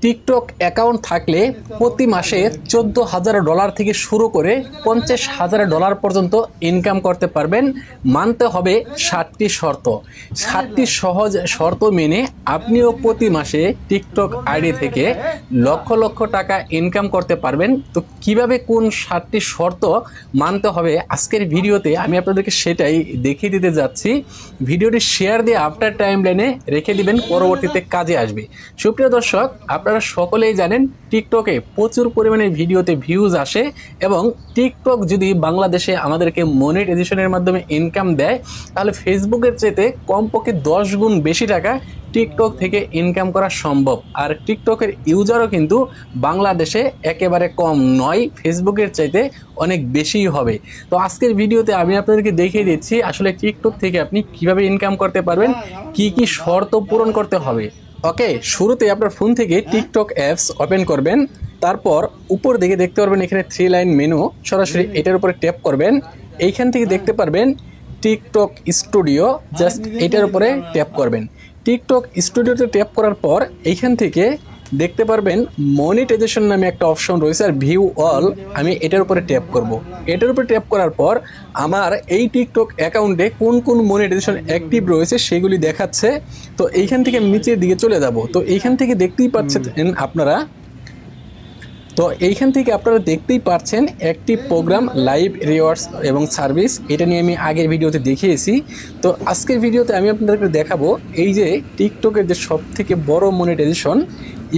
TikTok account থাকলে প্রতি মাসে $14,000 থেকে শুরু করে $50,000 পর্যন্ত ইনকাম করতে পারবেন। মানতে হবে 7টি শর্ত। 7টি সহজ শর্ত মেনে আপনিও প্রতি মাসে টিকটক আইডি থেকে লক্ষ লক্ষ টাকা ইনকাম করতে পারবেন। তো কিভাবে কোন 7টি শর্ত মানতে হবে আজকের ভিডিওতে আমি আপনাদেরকে সেটাই দেখিয়ে দিতে যাচ্ছি। ভিডিওটি শেয়ার দিয়ে আফটার টাইম লাইনে রেখে দিবেন, পরবর্তীতে কাজে আসবে। সুপ্রিয় দর্শক, আপনারা সকলেই জানেন টিকটকে প্রচুর পরিমাণে ভিডিওতে ভিউজ আসে এবং টিকটক যদি বাংলাদেশে আমাদেরকে মনিটাইজেশনের মাধ্যমে ইনকাম দেয় তাহলে ফেসবুকের চেয়ে কমপক্ষে 10 গুণ বেশি টাকা টিকটক থেকে ইনকাম করা সম্ভব। আর টিকটকের ইউজারও কিন্তু বাংলাদেশে একেবারে কম নয়, ফেসবুকের চাইতে অনেক বেশিই হবে। তো আজকের ভিডিওতে আমি আপনাদেরকে দেখিয়ে দিচ্ছি আসলে টিকটক থেকে আপনি কিভাবে ইনকাম করতে পারবেন, কি কি শর্ত পূরণ করতে হবে। ওকে, শুরুতে আপনার ফোন থেকে টিকটক অ্যাপস ওপেন করবেন। তারপর উপর দিকে দেখতে পারবেন এখানে 3 লাইন মেনু, সরাসরি এটার উপরে ট্যাপ করবেন। এইখান থেকে দেখতে পারবেন টিকটক স্টুডিও, জাস্ট এটার উপরে ট্যাপ করবেন। টিকটক স্টুডিওতে ট্যাপ করার পর এইখান থেকে দেখতে পারবেন মনিটাইজেশন নামে একটা অপশন রয়েছে আর ভিউ অল, আমি এটার উপরে ট্যাপ করব। এটার উপরে ট্যাপ করার পর আমার এই টিকটক অ্যাকাউন্টে কোন কোন মনিটাইজেশন অ্যাক্টিভ রয়েছে সেগুলি দেখাচ্ছে। তো এইখান থেকে আমি নিচের দিকে চলে যাব। তো এইখান থেকে দেখতেই পাচ্ছেন আপনারা, দেখতেই পাচ্ছেন একটি প্রোগ্রাম লাইভ রিওয়ার্ডস এবং সার্ভিস, এটা নিয়ে আমি আগের ভিডিওতে দেখিয়েছি। তো আজকের ভিডিওতে আমি আপনাদেরকে দেখাবো এই যে টিকটকের যে সব থেকে বড় মনিটাইজেশন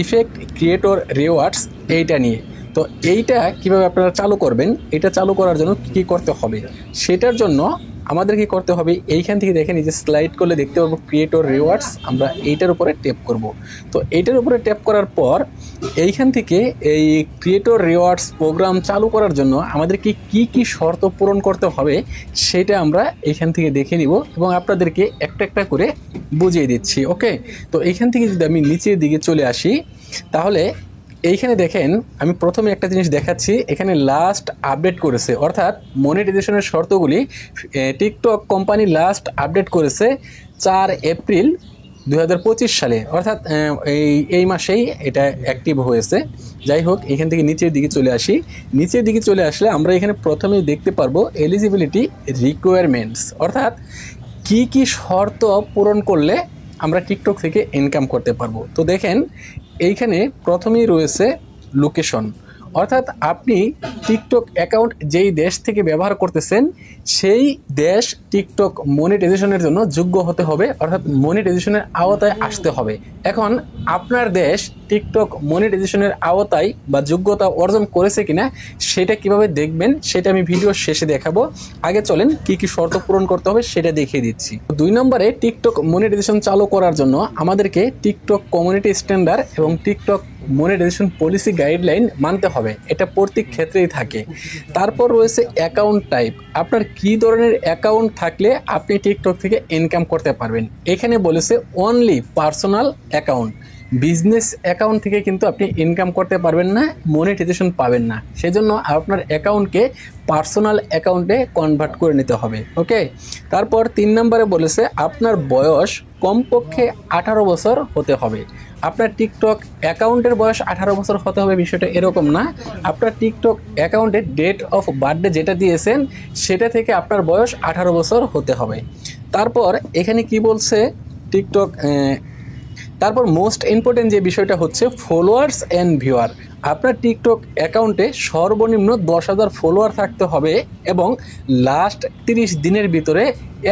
ইফেক্ট ক্রিয়েটর রিওয়ার্ডস, এইটা নিয়ে। তো এইটা কিভাবে আপনারা চালু করবেন, এটা চালু করার জন্য কী করতে হবে, সেটার জন্য আমাদের কি করতে হবে, এইখান থেকে দেখেন এই যে স্লাইড করলে দেখতে পাবো ক্রিয়েটর রিওয়ার্ডস, আমরা এইটার উপরে ট্যাপ করব। তো এইটার উপরে ট্যাপ করার পর এইখান থেকে এই ক্রিয়েটর রিওয়ার্ডস প্রোগ্রাম চালু করার জন্য আমাদেরকে কি কি শর্ত পূরণ করতে হবে সেটা আমরা এইখান থেকে দেখে নিব এবং আপনাদেরকে একটা একটা করে বুঝিয়ে দিচ্ছি। ওকে, তো এইখান থেকে যদি আমি নিচের দিকে চলে আসি তাহলে এইখানে দেখেন আমি প্রথমে একটা জিনিস দেখাচ্ছি, এখানে লাস্ট আপডেট করেছে, অর্থাৎ মনিটাইজেশনের শর্তগুলি টিকটক কোম্পানি লাস্ট আপডেট করেছে 4 এপ্রিল 2025 সালে, অর্থাৎ এই মাসেই এটা অ্যাক্টিভ হয়েছে। যাই হোক, এখান থেকে নিচের দিকে চলে আসি। নিচের দিকে চলে আসলে আমরা এখানে প্রথমেই দেখতে পারবো এলিজিবিলিটি রিকোয়ারমেন্টস, অর্থাৎ কি কি শর্ত পূরণ করলে আমরা টিকটক থেকে ইনকাম করতে পারবো। তো দেখেন এইখানে প্রথমেই রয়েছে লোকেশন, অর্থাৎ আপনি টিকটক অ্যাকাউন্ট যেই দেশ থেকে ব্যবহার করতেছেন সেই দেশ টিকটক মনিটাইজেশনের জন্য যোগ্য হতে হবে, অর্থাৎ মনিটাইজেশনের আওতায় আসতে হবে। এখন আপনার দেশ টিকটক মনিটাইজেশনের আওতায় বা যোগ্যতা অর্জন করেছে কিনা সেটা কিভাবে দেখবেন সেটা আমি ভিডিওর শেষে দেখাবো। আগে চলেন কি কি শর্ত পূরণ করতে হবে সেটা দেখিয়ে দিচ্ছি। 2 নম্বরে টিকটক মনিটাইজেশন চালু করার জন্য আমাদেরকে টিকটক কমিউনিটি স্ট্যান্ডার্ড এবং টিকটক মনিটাইজেশন পলিসি গাইডলাইন মানতে হবে, এটা প্রত্যেক ক্ষেত্রেই থাকে। তারপর রয়েছে অ্যাকাউন্ট টাইপ, আপনার কি ধরনের অ্যাকাউন্ট থাকলে আপনি টিকটক থেকে ইনকাম করতে পারবেন। এখানে বলেছে only personal account, business account থেকে কিন্তু আপনি ইনকাম করতে পারবেন না, মনিটাইজেশন পাবেন না। সেজন্য আপনার অ্যাকাউন্টকে পার্সোনাল অ্যাকাউন্টে কনভার্ট করে নিতে হবে। ওকে, তারপর 3 নম্বরে বলেছে আপনার বয়স কমপক্ষে 18 বছর হতে হবে। আপনার টিকটক অ্যাকাউন্টের বয়স 18 বছর হতে হবে বিষয়টা এরকম না, আপনার টিকটক অ্যাকাউন্টের ডেট অফ বার্থডে যেটা দিয়েছেন সেটা থেকে আপনার বয়স 18 বছর হতে হবে। তারপর এখানে কি বলছে টিকটক, তারপর মোস্ট ইম্পর্টেন্ট যে বিষয়টা হচ্ছে ফলোয়ার্স অ্যান্ড ভিউয়ার, আপনার টিকটক অ্যাকাউন্টে সর্বনিম্ন 10,000 ফলোয়ার থাকতে হবে এবং লাস্ট 30 দিনের ভিতরে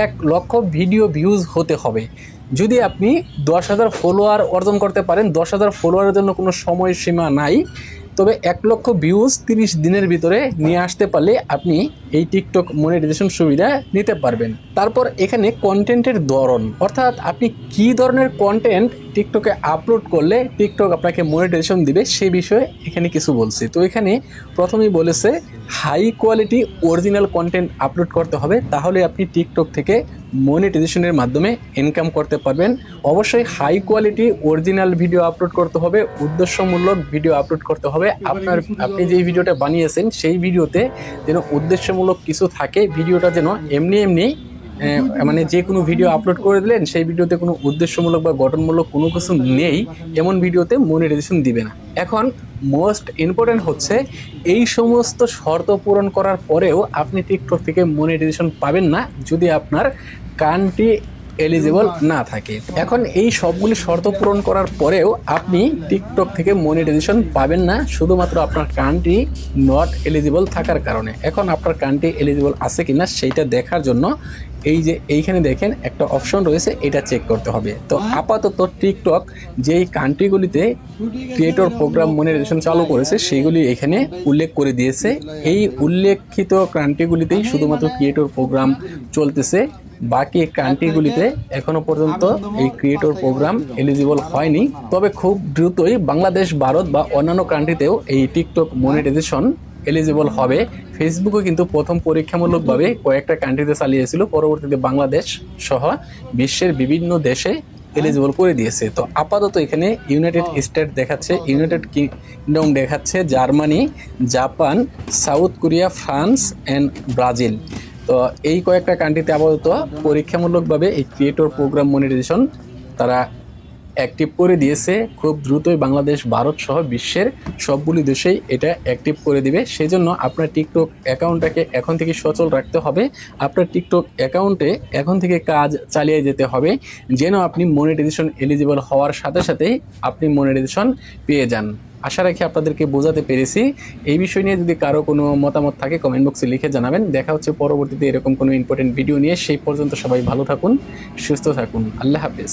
1 লক্ষ ভিডিও ভিউজ হতে হবে। যদি আপনি 10,000 ফলোয়ার অর্জন করতে পারেন, 10,000 ফলোয়ারের জন্য কোনো সময়সীমা নাই, তবে 1 লক্ষ ভিউজ 30 দিনের ভিতরে নিয়ে আসতে পারলে আপনি এই টিকটক মনিটাইজেশন সুবিধা নিতে পারবেন। তারপর এখানে কন্টেন্টের ধরন, অর্থাৎ আপনি কি ধরনের কন্টেন্ট টিকটকে আপলোড করলে টিকটক আপনাকে মনিটাইজেশন দিবে সে বিষয়ে এখানে কিছু বলছে। তো এখানে প্রথমেই বলেছে high quality original content upload করতে হবে, তাহলে আপনি টিকটক থেকে মনিটাইজেশনের মাধ্যমে ইনকাম করতে পারবেন। অবশ্যই high quality original video upload করতে হবে, উদ্দেশ্যমূলক ভিডিও আপলোড করতে হবে। আপনি যে ভিডিওটা বানিয়েছেন সেই ভিডিওতে যেন উদ্দেশ্যমূলক কিছু থাকে, ভিডিওটা যেন এমনি মানে যে কোনো ভিডিও আপলোড করে দিলেন, সেই ভিডিওতে কোনো উদ্দেশ্যমূলক বা গঠনমূলক কোনো কিছু নেই এমন ভিডিওতে মনিটাইজেশন দিবে না। এখন মোস্ট ইম্পর্টেন্ট হচ্ছে এই সমস্ত শর্ত পূরণ করার পরেও আপনি টিকটক থেকে মনিটাইজেশন পাবেন না যদি আপনার কান্ট্রি এলিজিবল না থাকে। এখন এই সবগুলি শর্ত পূরণ করার পরেও আপনি টিকটক থেকে মনিটাইজেশন পাবেন না শুধুমাত্র আপনার কান্ট্রি নট এলিজিবল থাকার কারণে। এখন আপনার কান্ট্রি এলিজিবল আছে কিনা সেইটা দেখার জন্য এই যে এইখানে দেখেন একটা অপশন রয়েছে, এটা চেক করতে হবে। তো আপাতত টিকটক যেই কান্ট্রিগুলিতে ক্রিয়েটর প্রোগ্রাম মনিটাইজেশন চালু করেছে সেগুলি এখানে উল্লেখ করে দিয়েছে। এই উল্লেখিত কান্ট্রিগুলিতেই শুধুমাত্র ক্রিয়েটর প্রোগ্রাম চলতেছে, বাকি কান্ট্রিগুলিতে এখনো পর্যন্ত এই ক্রিয়েটর প্রোগ্রাম এলিজিবল হয়নি। তবে খুব দ্রুতই বাংলাদেশ, ভারত বা অন্যান্য কান্ট্রিতেও এই টিকটক মনিটাইজেশন এলিজিবল হবে। ফেসবুকও কিন্তু প্রথম পরীক্ষামূলকভাবে কয়েকটা কান্ট্রিতে চালিয়েছিল, পরবর্তীতে বাংলাদেশ সহ বিশ্বের বিভিন্ন দেশে এলিজিবল করে দিয়েছে। তো আপাতত এখানে ইউনাইটেড স্টেট দেখাচ্ছে, ইউনাইটেড কিংডম দেখাচ্ছে, Germany, Japan, south Korea, France and Brazil. তো এই কয়েকটা কান্ট্রিতে আপাতত পরীক্ষামূলকভাবে এই ক্রিয়েটর প্রোগ্রাম মনিটাইজেশন তারা অ্যাক্টিভ করে দিয়েছে। খুব দ্রুতই বাংলাদেশ, ভারত সহ বিশ্বের সবগুলি দেশেই এটা অ্যাক্টিভ করে দিবে। সেজন্য আপনার টিকটক অ্যাকাউন্টটাকে এখন থেকে সচল রাখতে হবে। আপনার টিকটক অ্যাকাউন্টে এখন থেকে কাজ চালিয়ে যেতে হবে যেন আপনি মনিটাইজেশন এলিজিবল হওয়ার সাথে সাথেই আপনি মনিটাইজেশন পেয়ে যান। আশা রাখি আপনাদেরকে বোঝাতে পেরেছি। এই বিষয় নিয়ে যদি কারো কোনো মতামত থাকে কমেন্ট বক্সে লিখে জানাবেন। দেখা হচ্ছে পরবর্তীতে এরকম কোনো ইম্পর্টেন্ট ভিডিও নিয়ে। সেই পর্যন্ত সবাই ভালো থাকুন, সুস্থ থাকুন। আল্লাহ হাফেজ।